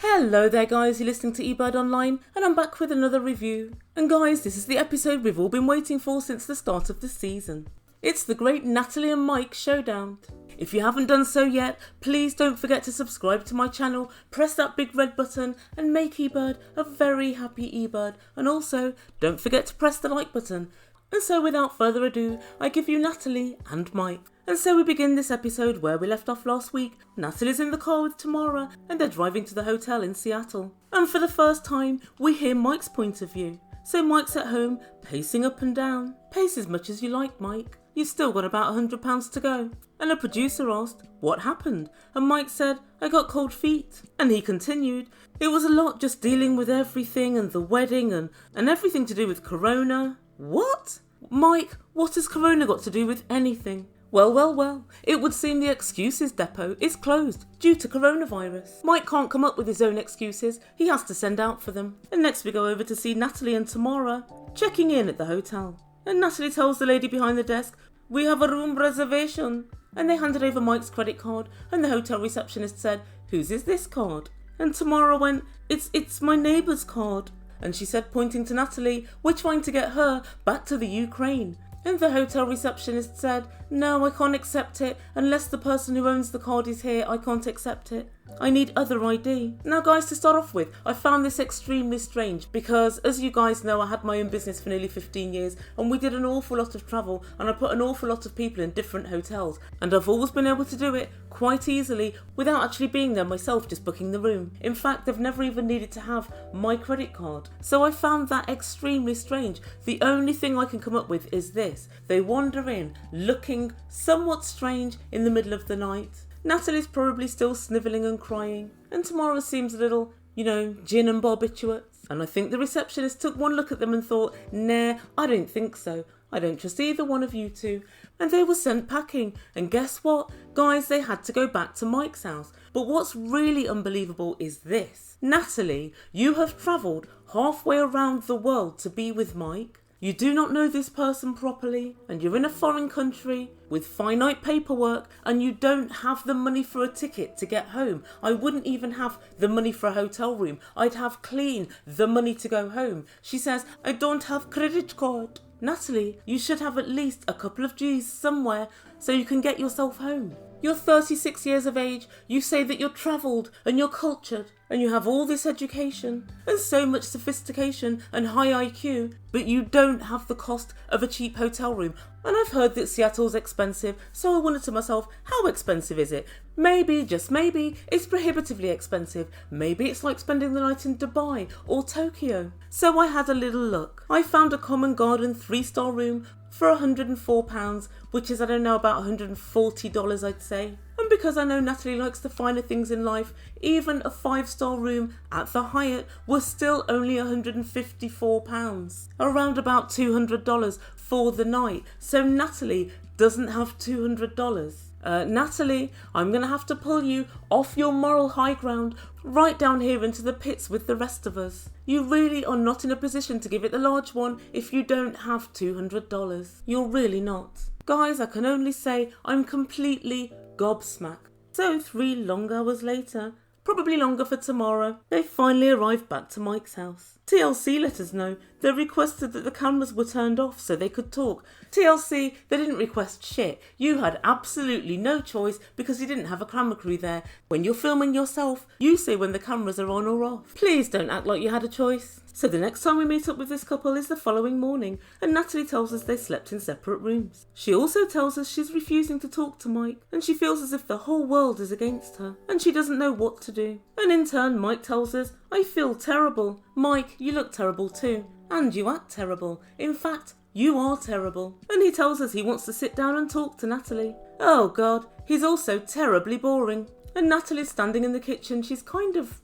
Hello there guys, you're listening to Ebird Online and I'm back with another review. And guys, this is the episode we've all been waiting for since the start of the season. It's the great Natalie and Mike showdown. If you haven't done so yet, please don't forget to subscribe to my channel, press that big red button and make Ebird a very happy Ebird. And also, don't forget to press the like button. And so without further ado, I give you Natalie and Mike. And so we begin this episode where we left off last week. Natalie's in the car with Tamara and they're driving to the hotel in Seattle. And for the first time, we hear Mike's point of view. So Mike's at home, pacing up and down. Pace as much as you like, Mike. You've still got about £100 to go. And a producer asked, what happened? And Mike said, I got cold feet. And he continued, it was a lot just dealing with everything and the wedding and everything to do with Corona. What? Mike, what has Corona got to do with anything? Well, it would seem the excuses depot is closed due to coronavirus. Mike can't come up with his own excuses, he has to send out for them. And next we go over to see Natalie and Tamara checking in at the hotel. And Natalie tells the lady behind the desk, we have a room reservation. And they handed over Mike's credit card and the hotel receptionist said, whose is this card? And Tamara went, it's my neighbour's card. And she said, pointing to Natalie, we're trying to get her back to the Ukraine. And the hotel receptionist said, no, I can't accept it. Unless the person who owns the card is here, I can't accept it. I need other ID. Now guys, to start off with, I found this extremely strange because as you guys know, I had my own business for nearly 15 years and we did an awful lot of travel and I put an awful lot of people in different hotels and I've always been able to do it quite easily without actually being there myself, just booking the room. In fact, they've never even needed to have my credit card. So I found that extremely strange. The only thing I can come up with is this. They wander in looking somewhat strange in the middle of the night. Natalie's probably still snivelling and crying. And Tamara seems a little, gin and barbiturates. And I think the receptionist took one look at them and thought, nah, I don't think so. I don't trust either one of you two. And they were sent packing. And guess what? Guys, they had to go back to Mike's house. But what's really unbelievable is this. Natalie, you have travelled halfway around the world to be with Mike. You do not know this person properly and you're in a foreign country with finite paperwork and you don't have the money for a ticket to get home. I wouldn't even have the money for a hotel room. I'd have clean the money to go home. She says, I don't have credit card. Natalie, you should have at least a couple of G's somewhere so you can get yourself home. You're 36 years of age, you say that you're travelled and you're cultured and you have all this education and so much sophistication and high IQ, but you don't have the cost of a cheap hotel room. And I've heard that Seattle's expensive, so I wondered to myself, how expensive is it? Maybe, just maybe, it's prohibitively expensive. Maybe it's like spending the night in Dubai or Tokyo. So I had a little look. I found a common garden 3-star room for £104, which is, I don't know, about $140 I'd say. And because I know Natalie likes the finer things in life, even a 5-star room at the Hyatt was still only £154. Around about $200 for the night. So Natalie doesn't have $200. Natalie, I'm going to have to pull you off your moral high ground right down here into the pits with the rest of us. You really are not in a position to give it the large one if you don't have $200. You're really not. Guys, I can only say I'm completely gobsmacked. So 3 long hours later, probably longer for Tamara, they finally arrived back to Mike's house. TLC let us know they requested that the cameras were turned off so they could talk. TLC, they didn't request shit. You had absolutely no choice because you didn't have a camera crew there. When you're filming yourself, you say when the cameras are on or off. Please don't act like you had a choice. So the next time we meet up with this couple is the following morning and Natalie tells us they slept in separate rooms. She also tells us she's refusing to talk to Mike and she feels as if the whole world is against her and she doesn't know what to do. And in turn, Mike tells us, I feel terrible. Mike, you look terrible too. And you act terrible. In fact, you are terrible. And he tells us he wants to sit down and talk to Natalie. Oh God, he's also terribly boring. And Natalie's standing in the kitchen. She's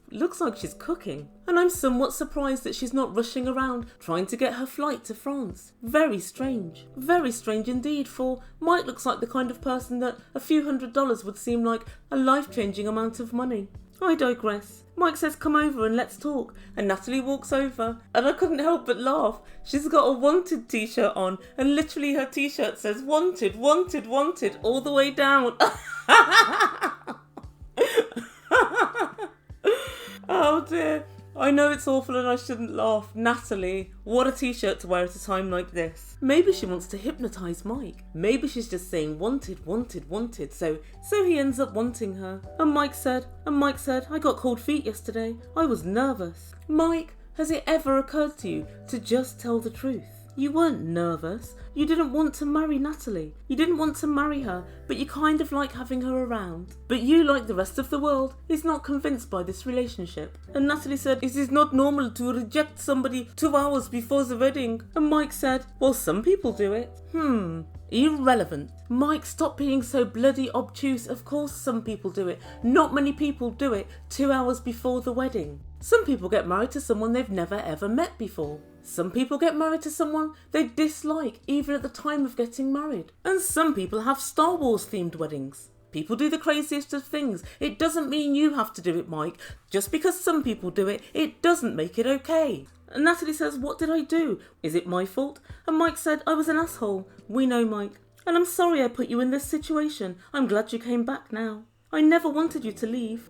looks like she's cooking. And I'm somewhat surprised that she's not rushing around trying to get her flight to France. Very strange. Very strange indeed, for Mike looks like the kind of person that a few $100s would seem like a life-changing amount of money. I digress. Mike says come over and let's talk and Natalie walks over and I couldn't help but laugh. She's got a wanted t-shirt on and literally her t-shirt says wanted, wanted, wanted all the way down. Oh dear. I know it's awful and I shouldn't laugh. Natalie, what a t-shirt to wear at a time like this. Maybe she wants to hypnotise Mike. Maybe she's just saying wanted, wanted, wanted. So he ends up wanting her. And Mike said, I got cold feet yesterday. I was nervous. Mike, has it ever occurred to you to just tell the truth? You weren't nervous. You didn't want to marry Natalie. You didn't want to marry her, but you kind of like having her around. But you, like the rest of the world, is not convinced by this relationship. And Natalie said, it is not normal to reject somebody 2 hours before the wedding. And Mike said, well, some people do it. Irrelevant. Mike, stop being so bloody obtuse. Of course some people do it. Not many people do it 2 hours before the wedding. Some people get married to someone they've never ever met before. Some people get married to someone they dislike even at the time of getting married. And some people have Star Wars themed weddings. People do the craziest of things. It doesn't mean you have to do it, Mike. Just because some people do it, it doesn't make it okay. And Natalie says, what did I do? Is it my fault? And Mike said, I was an asshole. We know, Mike. And I'm sorry I put you in this situation. I'm glad you came back now. I never wanted you to leave.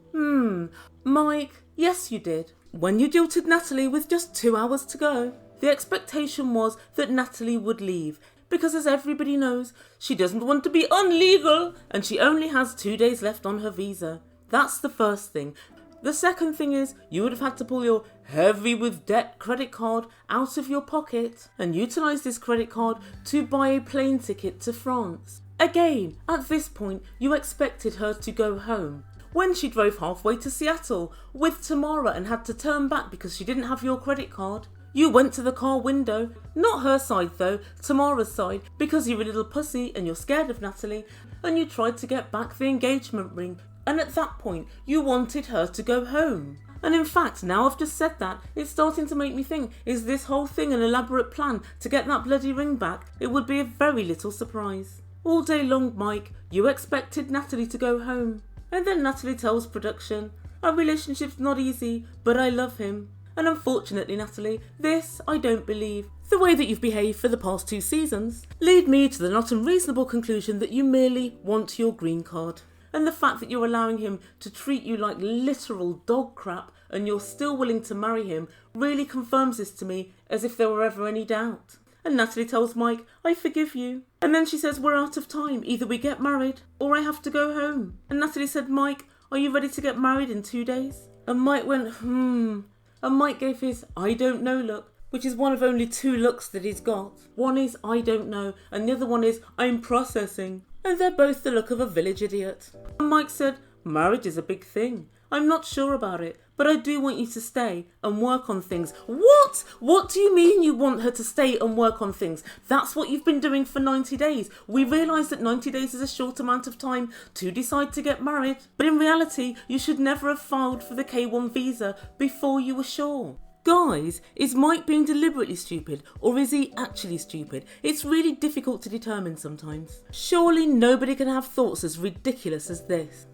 Mike, yes you did. When you jilted Natalie with just 2 hours to go, the expectation was that Natalie would leave. Because as everybody knows, she doesn't want to be unlegal and she only has 2 days left on her visa. That's the first thing. The second thing is you would have had to pull your heavy with debt credit card out of your pocket and utilise this credit card to buy a plane ticket to France. Again, at this point, you expected her to go home. When she drove halfway to Seattle with Tamara and had to turn back because she didn't have your credit card, you went to the car window, not her side though, Tamara's side, because you're a little pussy and you're scared of Natalie, and you tried to get back the engagement ring. And at that point, you wanted her to go home. And in fact, now I've just said that, it's starting to make me think, is this whole thing an elaborate plan to get that bloody ring back? It would be a very little surprise. All day long, Mike, you expected Natalie to go home. And then Natalie tells production, our relationship's not easy, but I love him. And unfortunately, Natalie, this I don't believe. The way that you've behaved for the past 2 seasons lead me to the not unreasonable conclusion that you merely want your green card. And the fact that you're allowing him to treat you like literal dog crap and you're still willing to marry him really confirms this to me as if there were ever any doubt. And Natalie tells Mike, I forgive you. And then she says, we're out of time. Either we get married or I have to go home. And Natalie said, Mike, are you ready to get married in 2 days? And Mike went, And Mike gave his I don't know look, which is one of only 2 looks that he's got. One is I don't know and the other one is I'm processing. And they're both the look of a village idiot. And Mike said, marriage is a big thing. I'm not sure about it, but I do want you to stay and work on things. What? What do you mean you want her to stay and work on things? That's what you've been doing for 90 days. We realise that 90 days is a short amount of time to decide to get married. But in reality, you should never have filed for the K1 visa before you were sure. Guys, is Mike being deliberately stupid or is he actually stupid? It's really difficult to determine sometimes. Surely nobody can have thoughts as ridiculous as this.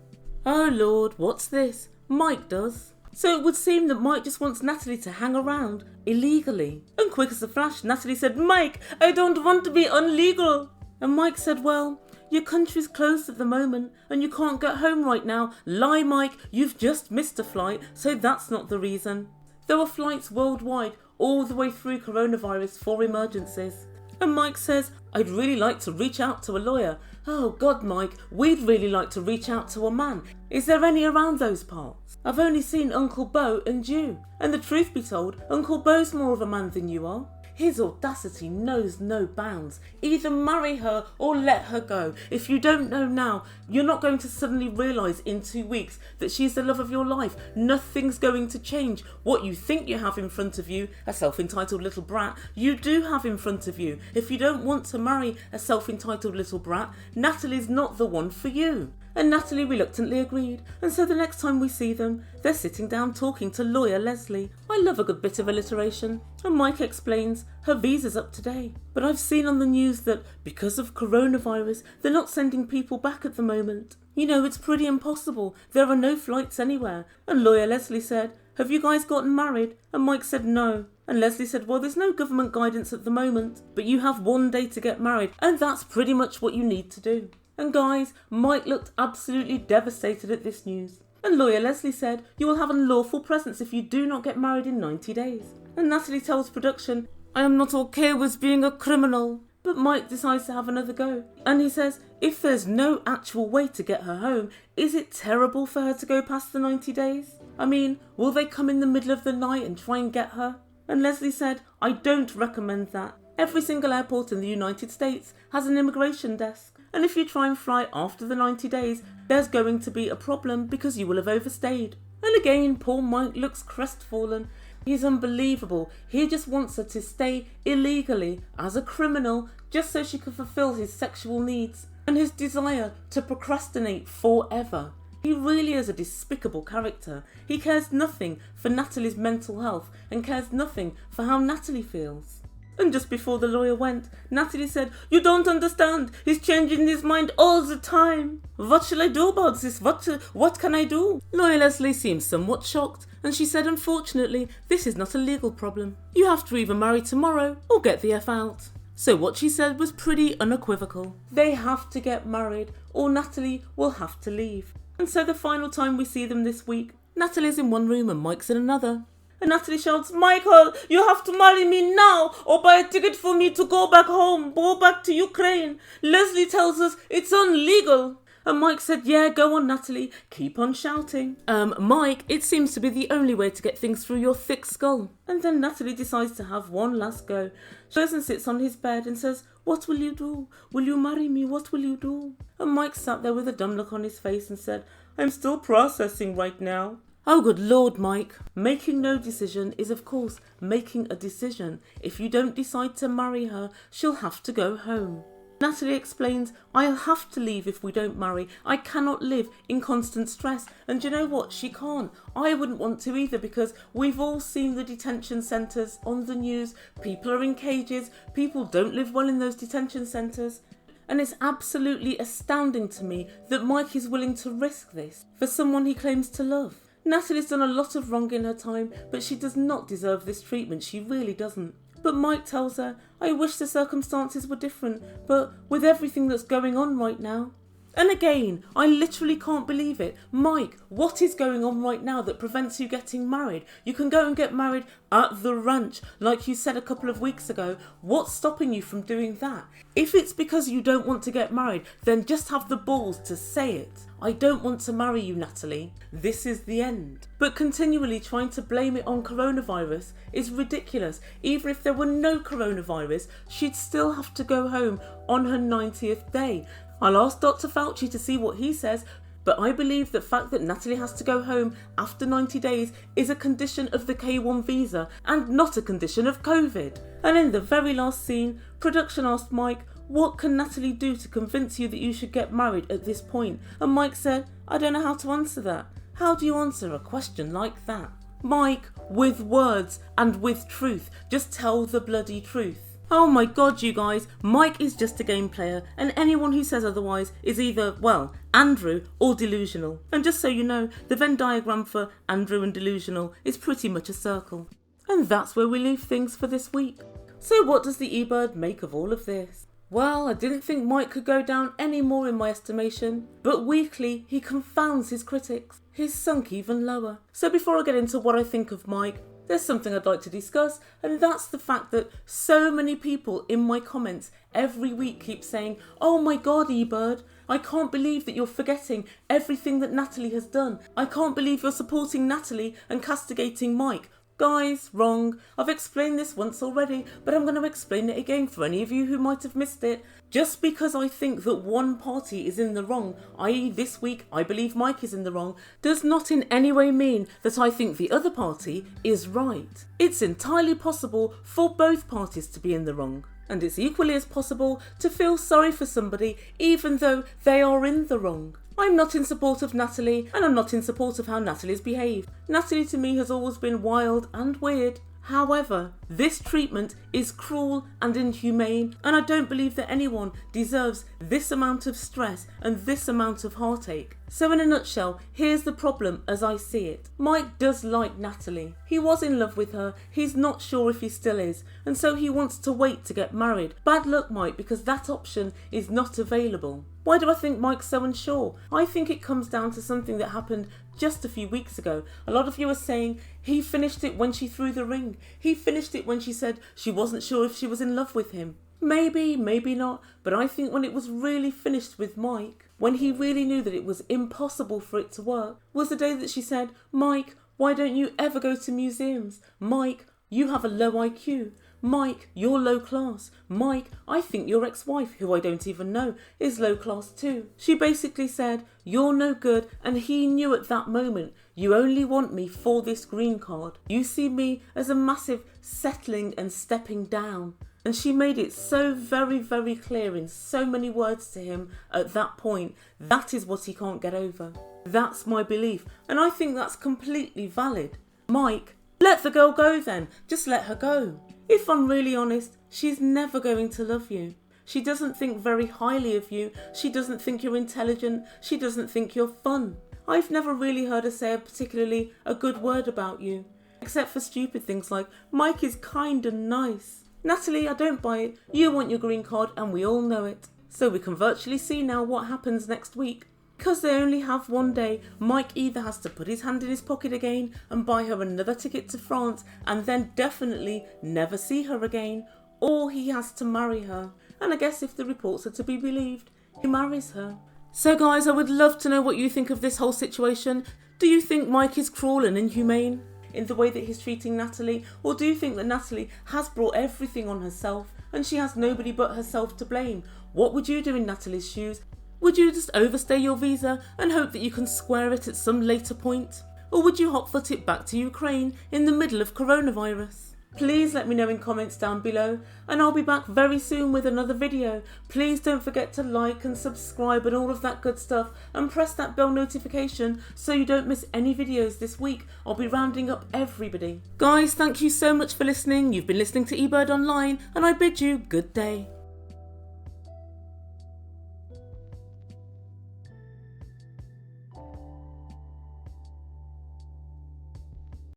Oh Lord, what's this? Mike does. So it would seem that Mike just wants Natalie to hang around illegally. And quick as a flash, Natalie said, Mike, I don't want to be unlegal. And Mike said, well, your country's closed at the moment and you can't get home right now. Lie, Mike, you've just missed a flight, so that's not the reason. There were flights worldwide all the way through coronavirus for emergencies. And Mike says, I'd really like to reach out to a lawyer. Oh God, Mike, we'd really like to reach out to a man. Is there any around those parts? I've only seen Uncle Beau and you. And the truth be told, Uncle Beau's more of a man than you are. His audacity knows no bounds. Either marry her or let her go. If you don't know now, you're not going to suddenly realise in 2 weeks that she's the love of your life. Nothing's going to change. What you think you have in front of you, a self-entitled little brat, you do have in front of you. If you don't want to marry a self-entitled little brat, Natalie's not the one for you. And Natalie reluctantly agreed, and so the next time we see them, they're sitting down talking to lawyer Leslie. I love a good bit of alliteration. And Mike explains her visa's up today, but I've seen on the news that because of coronavirus, they're not sending people back at the moment. You know, it's pretty impossible. There are no flights anywhere. And lawyer Leslie said, have you guys gotten married? And Mike said no. And Leslie said, well, there's no government guidance at the moment, but you have 1 day to get married, and that's pretty much what you need to do. And guys, Mike looked absolutely devastated at this news. And lawyer Leslie said, "You will have unlawful presence if you do not get married in 90 days. And Natalie tells production, "I am not okay with being a criminal." But Mike decides to have another go. And he says, if there's no actual way to get her home, is it terrible for her to go past the 90 days? I mean, will they come in the middle of the night and try and get her? And Leslie said, "I don't recommend that. Every single airport in the United States has an immigration desk. And if you try and fly after the 90 days, there's going to be a problem because you will have overstayed." And again, poor Mike looks crestfallen. He's unbelievable. He just wants her to stay illegally as a criminal just so she can fulfill his sexual needs and his desire to procrastinate forever. He really is a despicable character. He cares nothing for Natalie's mental health and cares nothing for how Natalie feels. And just before the lawyer went, Natalie said, "You don't understand. He's changing his mind all the time. What shall I do about this? What can I do?" Lawyer Leslie seems somewhat shocked, and she said, "Unfortunately, this is not a legal problem. You have to either marry tomorrow or get the F out." So what she said was pretty unequivocal. They have to get married or Natalie will have to leave. And so the final time we see them this week, Natalie's in one room and Mike's in another. And Natalie shouts, "Michael, you have to marry me now or buy a ticket for me to go back home, go back to Ukraine. Leslie tells us it's illegal." And Mike said, "Yeah, go on, Natalie, keep on shouting." Mike, it seems to be the only way to get things through your thick skull." And then Natalie decides to have one last go. She goes and sits on his bed and says, "What will you do? Will you marry me? What will you do?" And Mike sat there with a dumb look on his face and said, "I'm still processing right now." Oh, good Lord, Mike. Making no decision is, of course, making a decision. If you don't decide to marry her, she'll have to go home. Natalie explains, "I'll have to leave if we don't marry. I cannot live in constant stress." And you know what? She can't. I wouldn't want to either, because we've all seen the detention centres on the news. People are in cages. People don't live well in those detention centres. And it's absolutely astounding to me that Mike is willing to risk this for someone he claims to love. Natalie's done a lot of wrong in her time, but she does not deserve this treatment. She really doesn't. But Mike tells her, "I wish the circumstances were different, but with everything that's going on right now." And again, I literally can't believe it. Mike, what is going on right now that prevents you getting married? You can go and get married at the ranch, like you said a couple of weeks ago. What's stopping you from doing that? If it's because you don't want to get married, then just have the balls to say it. "I don't want to marry you, Natalie. This is the end." But continually trying to blame it on coronavirus is ridiculous. Even if there were no coronavirus, she'd still have to go home on her 90th day. I'll ask Dr. Fauci to see what he says, but I believe the fact that Natalie has to go home after 90 days is a condition of the K1 visa and not a condition of COVID. And in the very last scene, production asked Mike, "What can Natalie do to convince you that you should get married at this point?" And Mike said, "I don't know how to answer that." How do you answer a question like that? Mike, with words and with truth, just tell the bloody truth. Oh my God, you guys, Mike is just a game player, and anyone who says otherwise is either, well, Andrew or delusional. And just so you know, the Venn diagram for Andrew and delusional is pretty much a circle. And that's where we leave things for this week. So what does the Ebird make of all of this? Well, I didn't think Mike could go down any more in my estimation, but weekly he confounds his critics. He's sunk even lower. So before I get into what I think of Mike, there's something I'd like to discuss, and that's the fact that so many people in my comments every week keep saying, "Oh my God, Ebird, I can't believe that you're forgetting everything that Natalie has done. I can't believe you're supporting Natalie and castigating Mike." Guys, wrong. I've explained this once already, but I'm going to explain it again for any of you who might have missed it. Just because I think that one party is in the wrong, i.e. this week I believe Mike is in the wrong, does not in any way mean that I think the other party is right. It's entirely possible for both parties to be in the wrong. And it's equally as possible to feel sorry for somebody even though they are in the wrong. I'm not in support of Natalie, and I'm not in support of how Natalie's behaved. Natalie to me has always been wild and weird. However, this treatment is cruel and inhumane, and I don't believe that anyone deserves this amount of stress and this amount of heartache. So in a nutshell, here's the problem as I see it. Mike does like Natalie. He was in love with her, he's not sure if he still is, and so he wants to wait to get married. Bad luck, Mike, because that option is not available. Why do I think Mike's so unsure? I think it comes down to something that happened just a few weeks ago. A lot of you are saying he finished it when she threw the ring. He finished it when she said she wasn't sure if she was in love with him. Maybe, maybe not, but I think when it was really finished with Mike, when he really knew that it was impossible for it to work, was the day that she said, Mike, why don't you ever go to museums? Mike, you have a low IQ. Mike, you're low class. Mike, I think your ex-wife, who I don't even know, is low class too. She basically said, you're no good, and he knew at that moment, you only want me for this green card. You see me as a massive settling and stepping down. And she made it so very, very clear in so many words to him at that point. That is what he can't get over. That's my belief. And I think that's completely valid. Mike, let the girl go then. Just let her go. If I'm really honest, she's never going to love you. She doesn't think very highly of you. She doesn't think you're intelligent. She doesn't think you're fun. I've never really heard her say particularly a good word about you. Except for stupid things like, Mike is kind and nice. Natalie, I don't buy it. You want your green card and we all know it. So we can virtually see now what happens next week. Because they only have one day, Mike either has to put his hand in his pocket again and buy her another ticket to France and then definitely never see her again, or he has to marry her. And I guess if the reports are to be believed, he marries her. So guys, I would love to know what you think of this whole situation. Do you think Mike is cruel and inhumane in the way that he's treating Natalie? Or do you think that Natalie has brought everything on herself and she has nobody but herself to blame? What would you do in Natalie's shoes? Would you just overstay your visa and hope that you can square it at some later point? Or would you hotfoot it back to Ukraine in the middle of coronavirus? Please let me know in comments down below, and I'll be back very soon with another video. Please don't forget to like and subscribe and all of that good stuff, and press that bell notification so you don't miss any videos this week. I'll be rounding up everybody. Guys, thank you so much for listening. You've been listening to Ebird Online, and I bid you good day.